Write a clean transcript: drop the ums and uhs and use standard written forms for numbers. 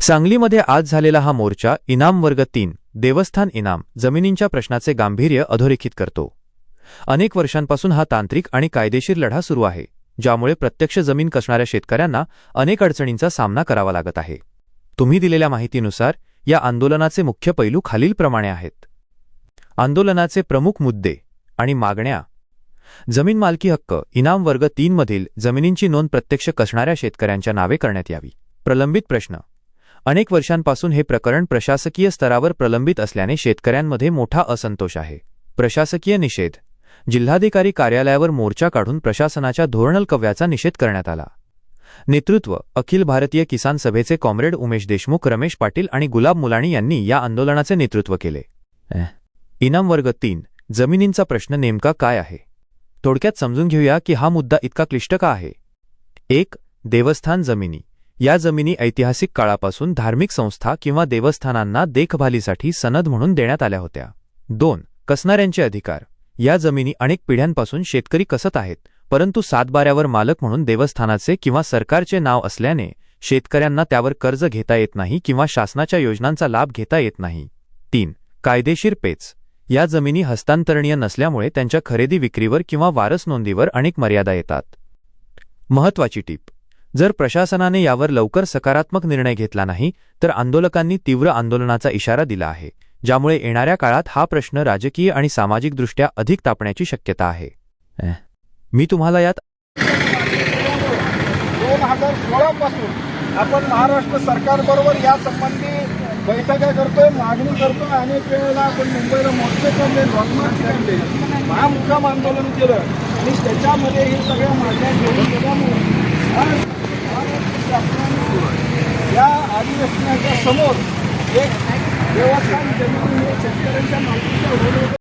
सांगलीमध्ये आज झालेला हा मोर्चा इनाम वर्ग 3 देवस्थान इनाम जमिनींच्या प्रश्नाचे गांभीर्य अधोरेखित करतो। अनेक वर्षांपासून हा तांत्रिक आणि कायदेशीर लढा सुरू आहे, ज्यामुळे प्रत्यक्ष जमीन कसणाऱ्या शेतकऱ्यांना अनेक अडचणींचा सामना करावा लागत आहे। तुम्ही दिलेल्या माहितीनुसार या आंदोलनाचे मुख्य पैलू खालीलप्रमाणे आहेत। आंदोलनाचे प्रमुख मुद्दे आणि मागण्या: जमीन मालकी हक्क इनाम वर्ग 3 मधील जमिनींची नोंद प्रत्यक्ष कसणाऱ्या शेतकऱ्यांच्या नावे करण्यात यावी। प्रलंबित प्रश्न: अनेक वर्षांपासून हे प्रकरण प्रशासकीय स्तरावर प्रलंबित असल्याने शेतकऱ्यांमध्ये मोठा असंतोष आहे। प्रशासकीय निषेध: जिल्हाधिकारी कार्यालयावर मोर्चा काढून प्रशासनाच्या धोरणलकव्याचा निषेध करण्यात आला। नेतृत्व: अखिल भारतीय किसान सभेचे कॉम्रेड उमेश देशमुख, रमेश पाटील आणि गुलाब मुलाणी यांनी या आंदोलनाचे नेतृत्व केले। इनाम वर्ग 3 जमिनींचा प्रश्न नेमका काय आहे? थोडक्यात समजून घेऊया की हा मुद्दा इतका क्लिष्ट का आहे। 1. देवस्थान जमिनी: या जमिनी ऐतिहासिक काळापासून धार्मिक संस्था किंवा देवस्थानांना देखभालीसाठी सनद म्हणून देण्यात आल्या होत्या। 2. कसणाऱ्यांचे अधिकार: या जमिनी अनेक पिढ्यांपासून शेतकरी कसत आहेत, परंतु सातबाऱ्यावर मालक म्हणून देवस्थानाचे किंवा सरकारचे नाव असल्याने शेतकऱ्यांना त्यावर कर्ज घेता येत नाही किंवा शासनाच्या योजनांचा लाभ घेता येत नाही। 3. कायदेशीर पेच: या जमिनी हस्तांतरणीय नसल्यामुळे त्यांच्या खरेदी विक्रीवर किंवा वारस नोंदीवर अनेक मर्यादा येतात। महत्त्वाची टीप: जर प्रशासनाने यावर लवकर सकारात्मक निर्णय घेतला नाही तर आंदोलकांनी तीव्र आंदोलनाचा इशारा दिला आहे, ज्यामुळे येणाऱ्या काळात हा प्रश्न राजकीय आणि सामाजिकदृष्ट्या अधिक तापण्याची शक्यता आहे। मी तुम्हाला यात 2016 पासून आपण महाराष्ट्र सरकारबरोबर या संबंधी बैठका करतोय, मागणी करतोय। अनेक वेळेला आपण मुंबईला मोर्चे काढले, लॉकमार्च काढले, महामुकाम आंदोलन केलं आणि त्याच्यामध्ये हे सगळ्या मागण्या घेऊन केल्यामुळे या अधिवेशनाच्या समोर एक देवस्थान जमिनी